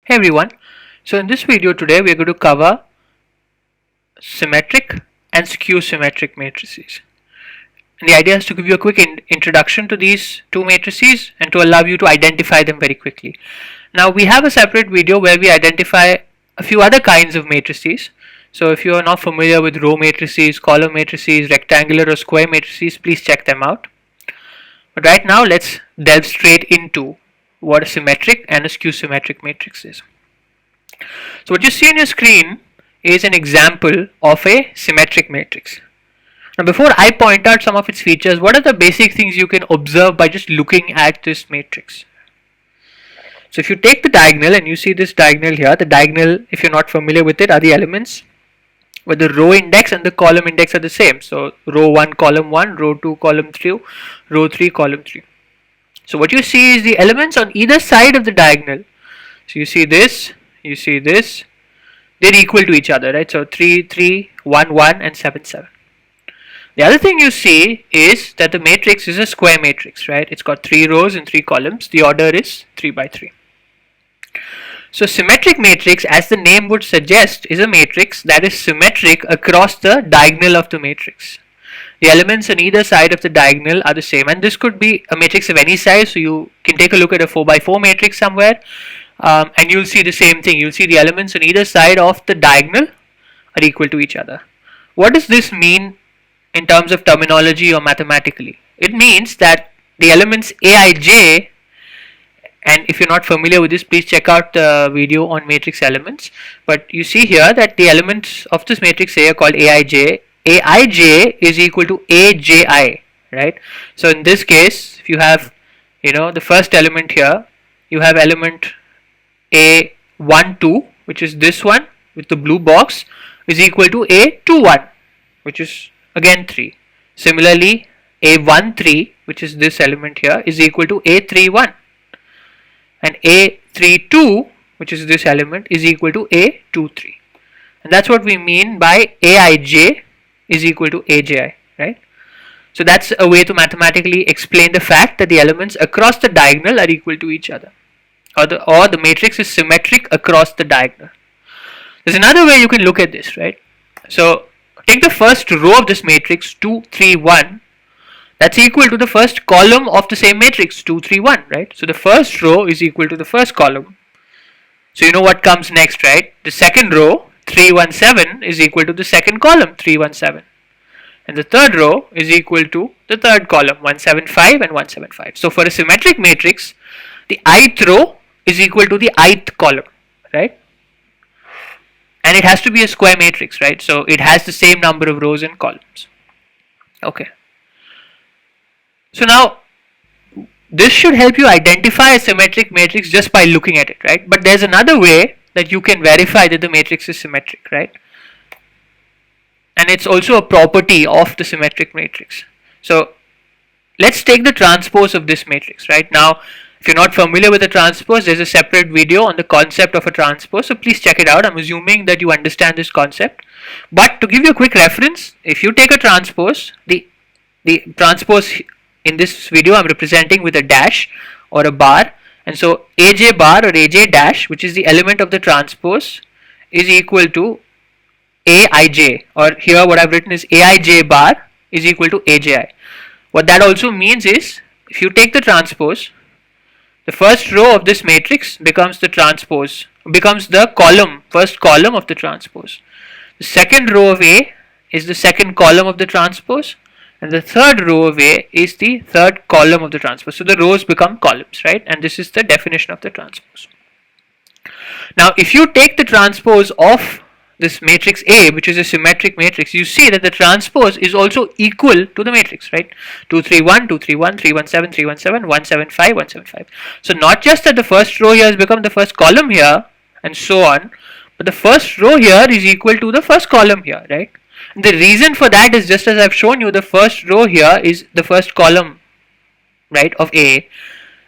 Hey everyone, so in this video today we are going to cover symmetric and skew-symmetric matrices. And the idea is to give you a quick introduction to these two matrices and to allow you to identify them very quickly. Now we have a separate video where we identify a few other kinds of matrices. So if you are not familiar with row matrices, column matrices, rectangular or square matrices, please check them out. But right now let's delve straight into what a symmetric and a skew-symmetric matrix is. So what you see on your screen is an example of a symmetric matrix. Now before I point out some of its features, what are the basic things you can observe by just looking at this matrix? So if you take the diagonal and you see this diagonal here, the diagonal, if you're not familiar with it, are the elements where the row index and the column index are the same. So row 1 column 1, row 2 column 2, row 3 column 3. So what you see is the elements on either side of the diagonal. So you see this, they're equal to each other, right? So 3, 3, 1, 1 and 7, 7. The other thing you see is that the matrix is a square matrix, right? It's got 3 rows and 3 columns. The order is 3 by 3. So symmetric matrix, as the name would suggest, is a matrix that is symmetric across the diagonal of the matrix. The elements on either side of the diagonal are the same, and this could be a matrix of any size. So you can take a look at a 4 by 4 matrix somewhere, and you'll see the same thing. You'll see the elements on either side of the diagonal are equal to each other. What does this mean in terms of terminology or mathematically? It means that the elements Aij, and if you're not familiar with this, please check out the video on matrix elements. But you see here that the elements of this matrix A are called Aij. Aij is equal to Aji, right? So in this case, if you have, the first element here, you have element A12, which is this one with the blue box, is equal to A21, which is again 3. Similarly, A13, which is this element here, is equal to A31, and A32, which is this element, is equal to A23. And that's what we mean by Aij is equal to Aji, right? So that's a way to mathematically explain the fact that the elements across the diagonal are equal to each other, or the matrix is symmetric across the diagonal. There's another way you can look at this, right? So take the first row of this matrix 2, 3, 1. That's equal to the first column of the same matrix 2, 3, 1, right? So the first row is equal to the first column. So you know what comes next, right? The second row 3, 1, 7 is equal to the second column 3, 1, 7, and the third row is equal to the third column 1, 7, 5 and 1, 7, 5. So for a symmetric matrix, the ith row is equal to the ith column, right? And it has to be a square matrix, right? So it has the same number of rows and columns. Okay. So now this should help you identify a symmetric matrix just by looking at it, right? But there's another way that you can verify that the matrix is symmetric, right? And it's also a property of the symmetric matrix. So let's take the transpose of this matrix, right? Now, if you're not familiar with the transpose, there's a separate video on the concept of a transpose, so please check it out. I'm assuming that you understand this concept. But to give you a quick reference, if you take a transpose, the transpose in this video I'm representing with a dash or a bar, and so Aj bar or Aj dash, which is the element of the transpose, is equal to Aij, or here what I've written is Aij bar is equal to Aji. What that also means is, if you take the transpose, the first row of this matrix becomes the transpose, becomes the column, first column of the transpose. The second row of A is the second column of the transpose, and the third row of A is the third column of the transpose. So the rows become columns, right? And this is the definition of the transpose. Now if you take the transpose of this matrix A, which is a symmetric matrix, you see that the transpose is also equal to the matrix, right? 2, 3, 1, 2, 3, 1, 3, 1, 7, 3, 1, 7, 1, 7, 5, 1, 7, 5. So not just that the first row here has become the first column here, and so on, but the first row here is equal to the first column here, right? And the reason for that is, just as I've shown you, the first row here is the first column, right, of A.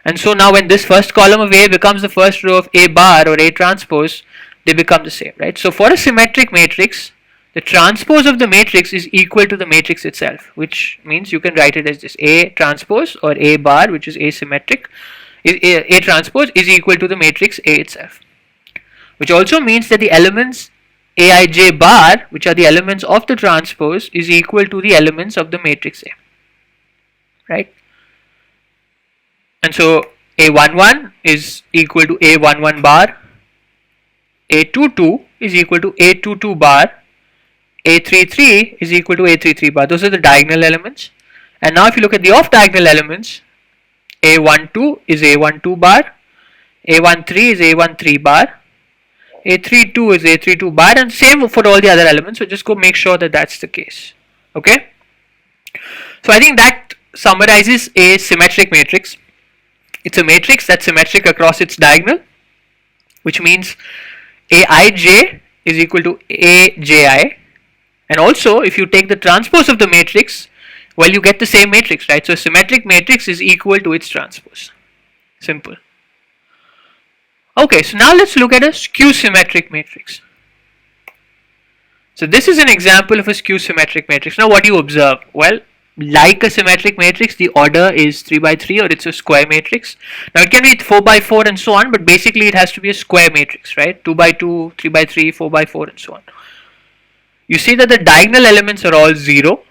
And so now when this first column of A becomes the first row of A bar or A transpose, they become the same, right? So for a symmetric matrix, the transpose of the matrix is equal to the matrix itself, which means you can write it as this: A transpose or A bar, which is asymmetric, A transpose is equal to the matrix A itself. which also means that the elements Aij bar, which are the elements of the transpose, is equal to the elements of the matrix A, right? And so A11 is equal to A11 bar, A22 is equal to A22 bar, A33 is equal to A33 bar. Those are the diagonal elements. And now if you look at the off diagonal elements, A12 is A12 bar, A13 is A13 bar, A32 is A32 bar, and same for all the other elements. So just go make sure that that's the case. Okay. So I think that summarizes a symmetric matrix. It's a matrix that's symmetric across its diagonal, which means Aij is equal to Aji. And also, if you take the transpose of the matrix, well, you get the same matrix, right? So a symmetric matrix is equal to its transpose. Simple. Okay, so now let's look at a skew-symmetric matrix. So this is an example of a skew-symmetric matrix. Now what do you observe? Well, like a symmetric matrix, the order is 3 by 3, or it's a square matrix. Now it can be 4 by 4 and so on, but basically it has to be a square matrix, right? 2 by 2, 3 by 3, 4 by 4 and so on. You see that the diagonal elements are all 0.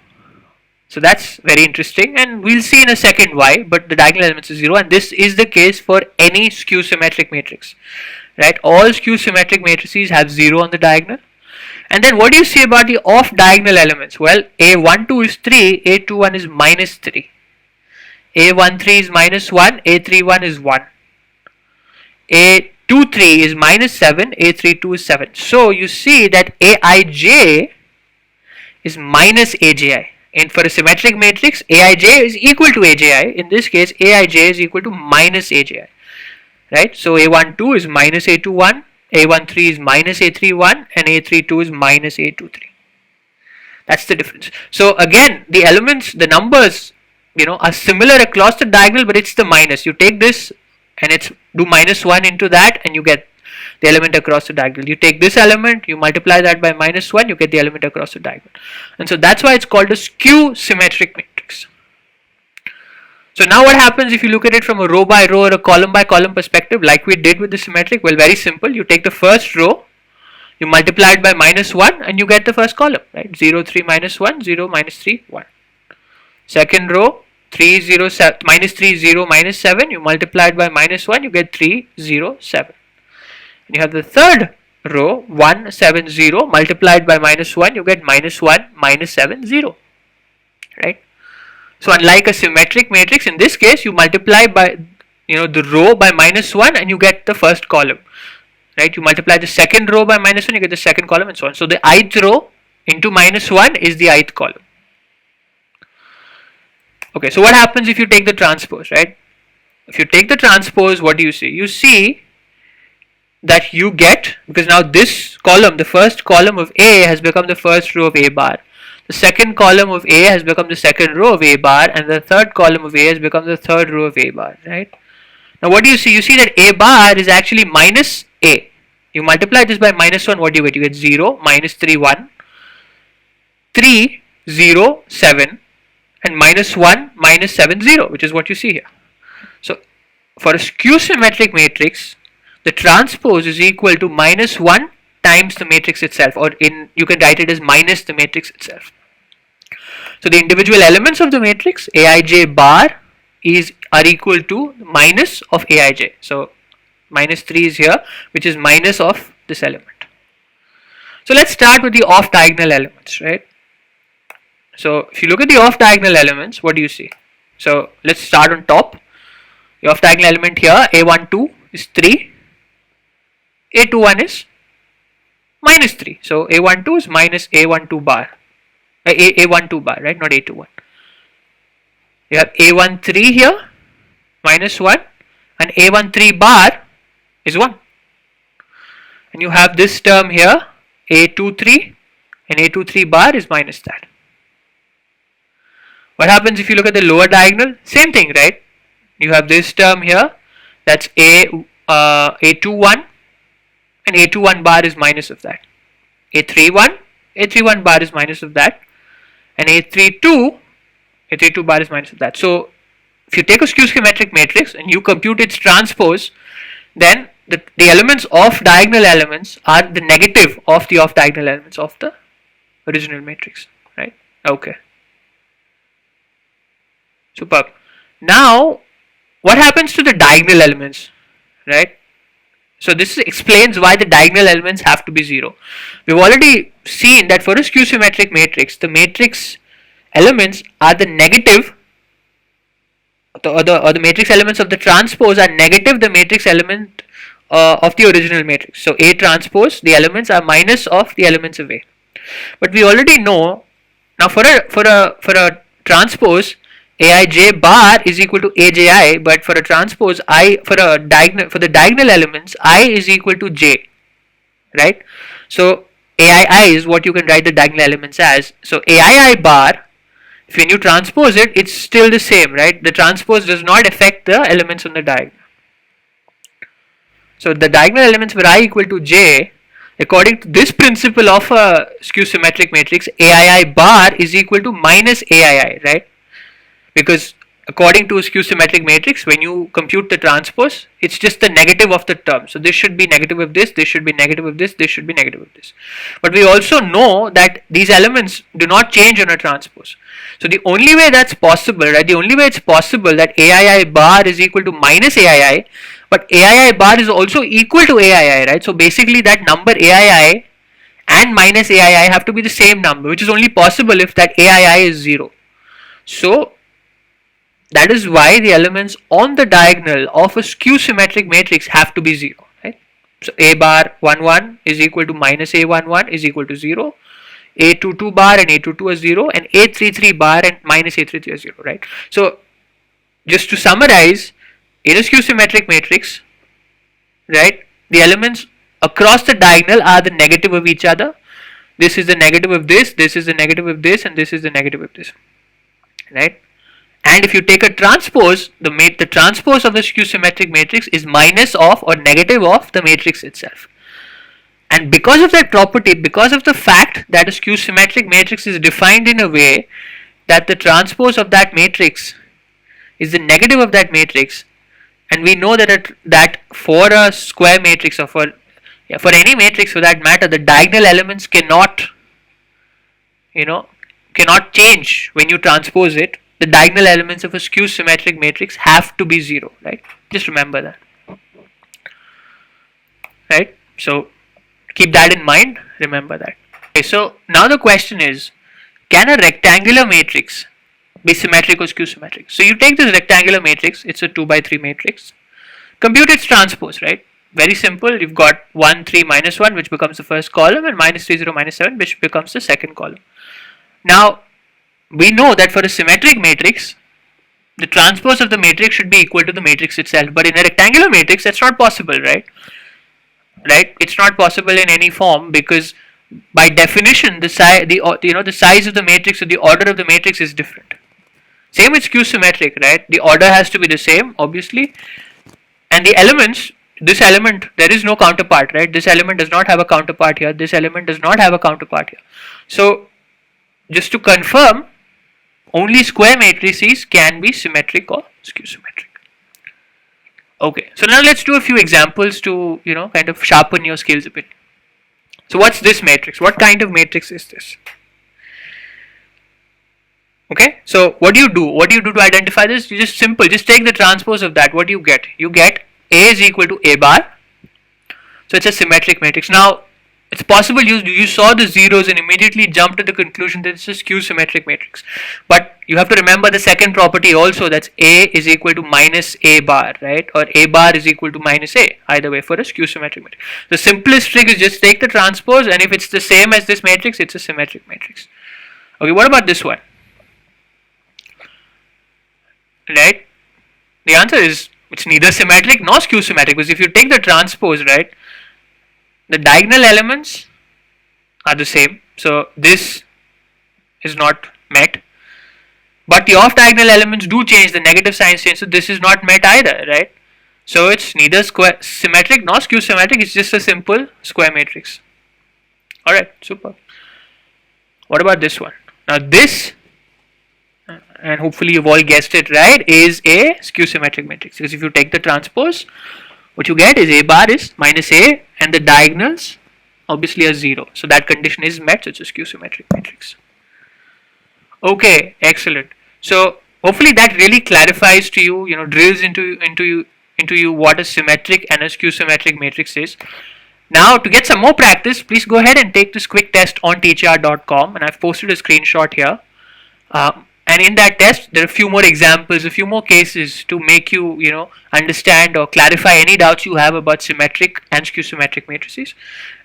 So that's very interesting, and we'll see in a second why, but the diagonal elements are 0, and this is the case for any skew-symmetric matrix, right? All skew-symmetric matrices have 0 on the diagonal. And then what do you see about the off diagonal elements? Well, A12 is 3, A21 is minus 3, A13 is minus 1, A31 is 1, A23 is minus 7, A32 is 7. So you see that Aij is minus Aji. And for a symmetric matrix, Aij is equal to Aji. In this case, Aij is equal to minus Aji, right? So A12 is minus A21, A13 is minus A31, and A32 is minus A23. That's the difference. So again, the elements, the numbers, are similar across the diagonal, but it's the minus. You take this and it's do minus 1 into that, and you get the element across the diagonal. You take this element, you multiply that by minus 1, you get the element across the diagonal. And so that's why it's called a skew-symmetric matrix. So now what happens if you look at it from a row by row or a column by column perspective, like we did with the symmetric? Well, very simple. You take the first row, you multiply it by minus 1, and you get the first column, right? 0, 3, minus 1, 0, minus 3, 1. Second row, 3, 0, 7, minus 3, 0, minus 7, you multiply it by minus 1, you get 3, 0, 7. And you have the third row, 1, 7, 0, multiplied by minus 1, you get minus 1, minus 7, 0, right? So unlike a symmetric matrix, in this case, you multiply by, the row by minus 1 and you get the first column, right? You multiply the second row by minus 1, you get the second column and so on. So the ith row into minus 1 is the ith column. Okay, so what happens if you take the transpose, right? If you take the transpose, what do you see? You see that you get, because now this column, the first column of A has become the first row of A bar. The second column of A has become the second row of A bar, and the third column of A has become the third row of A bar, right? Now what do you see? You see that A bar is actually minus A. You multiply this by minus 1, what do you get? You get 0, minus 3, 1, 3, 0, 7, and minus 1, minus 7, 0, which is what you see here. So for a skew-symmetric matrix, the transpose is equal to minus 1 times the matrix itself, or you can write it as minus the matrix itself. So the individual elements of the matrix Aij bar are equal to minus of Aij. So minus 3 is here, which is minus of this element. So let's start with the off diagonal elements, right? So if you look at the off diagonal elements, what do you see? So let's start on top. The off diagonal element here, A12 is 3, A21 is minus 3. So A12 is minus A12 bar. A12 bar, right? Not A21. You have A13 here, minus 1, and A13 bar is 1. And you have this term here, A23, and A23 bar is minus that. What happens if you look at the lower diagonal? Same thing, right? You have this term here, that's A21, and A21 bar is minus of that. A31 bar is minus of that, and A32 bar is minus of that. So if you take a skew-symmetric matrix and you compute its transpose, then the elements of diagonal elements are the negative of the off diagonal elements of the original matrix, right? Okay, superb. Now what happens to the diagonal elements, right? So this explains why the diagonal elements have to be 0. We've already seen that for a skew-symmetric matrix, the matrix elements are the negative, or the matrix elements of the transpose are negative the matrix element of the original matrix. So A transpose, the elements are minus of the elements of A. But we already know now for a transpose, Aij bar is equal to Aj, but for a transpose for the diagonal elements I is equal to J, right? So Aii is what you can write the diagonal elements as. So Aii bar, if when you transpose it, it's still the same, right? The transpose does not affect the elements on the diagonal. So the diagonal elements for I equal to J, according to this principle of a skew-symmetric matrix, Aii bar is equal to minus Aii, right? Because according to a skew-symmetric matrix, when you compute the transpose, it's just the negative of the term. So this should be negative of this should be negative of this should be negative of this. But we also know that these elements do not change on a transpose. So the only way that's possible, right? The only way it's possible that Aii bar is equal to minus Aii, but Aii bar is also equal to Aii, right? So basically that number Aii and minus Aii have to be the same number, which is only possible if that Aii is 0. So that is why the elements on the diagonal of a skew-symmetric matrix have to be 0, right? So A bar 1 1 is equal to minus A 1 1 is equal to 0. A 2 2 bar and A 2 2 are 0, and A 3 3 bar and minus A 3 3 are 0, right? So just to summarize, in a skew-symmetric matrix, right, the elements across the diagonal are the negative of each other. This is the negative of this is the negative of this, and this is the negative of this, right? And if you take a transpose, the transpose of the skew-symmetric matrix is minus of or negative of the matrix itself. And because of that property, because of the fact that a skew-symmetric matrix is defined in a way that the transpose of that matrix is the negative of that matrix, and we know that for a square matrix or for any matrix for that matter, the diagonal elements cannot change when you transpose it. The diagonal elements of a skew-symmetric matrix have to be 0, right? Just remember that, right? So keep that in mind, remember that. Okay, so now the question is, can a rectangular matrix be symmetric or skew-symmetric? So you take this rectangular matrix, it's a 2 by 3 matrix, compute its transpose, right? Very simple. You've got 1 3 minus 1, which becomes the first column, and minus 3 0 minus 7, which becomes the second column. Now we know that for a symmetric matrix, the transpose of the matrix should be equal to the matrix itself, but in a rectangular matrix that's not possible, right? It's not possible in any form, because by definition the size of the matrix or the order of the matrix is different. Same with skew-symmetric, right? The order has to be the same, obviously, and the elements, this element, there is no counterpart, right? This element does not have a counterpart here, this element does not have a counterpart here. So just to confirm, only square matrices can be symmetric or skew-symmetric. Okay, so now let's do a few examples to kind of sharpen your skills a bit. So what's this matrix? What kind of matrix is this? Okay, so what do you do? What do you do to identify this? You just take the transpose of that. What do you get? You get A is equal to A bar. So it's a symmetric matrix. Now it's possible you saw the zeros and immediately jumped to the conclusion that it's a skew-symmetric matrix. But you have to remember the second property also, that's A is equal to minus A bar, right? Or A bar is equal to minus A, either way for a skew-symmetric matrix. The simplest trick is just take the transpose, and if it's the same as this matrix, it's a symmetric matrix. Okay, what about this one? Right? The answer is it's neither symmetric nor skew-symmetric, because if you take the transpose, right, the diagonal elements are the same, so this is not met, but the off diagonal elements do change, the negative signs change, so this is not met either, right? So it's neither symmetric nor skew-symmetric, it's just a simple square matrix. Alright, super. What about this one? Now this, and hopefully you've all guessed it right, is a skew-symmetric matrix, because if you take the transpose, what you get is A bar is minus A and the diagonals obviously are 0. So that condition is met, so it's a skew-symmetric matrix. Okay, excellent. So hopefully that really clarifies to you, drills into you what a symmetric and a skew-symmetric matrix is. Now to get some more practice, please go ahead and take this quick test on TeachYaar.com, and I've posted a screenshot here. And in that test, there are a few more examples, a few more cases to make you, understand or clarify any doubts you have about symmetric and skew-symmetric matrices.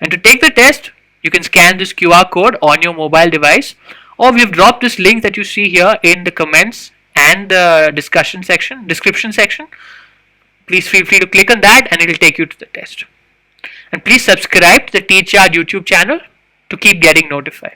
And to take the test, you can scan this QR code on your mobile device, or we've dropped this link that you see here in the comments and the description section. Please feel free to click on that and it will take you to the test. And please subscribe to the TeachYaar YouTube channel to keep getting notified.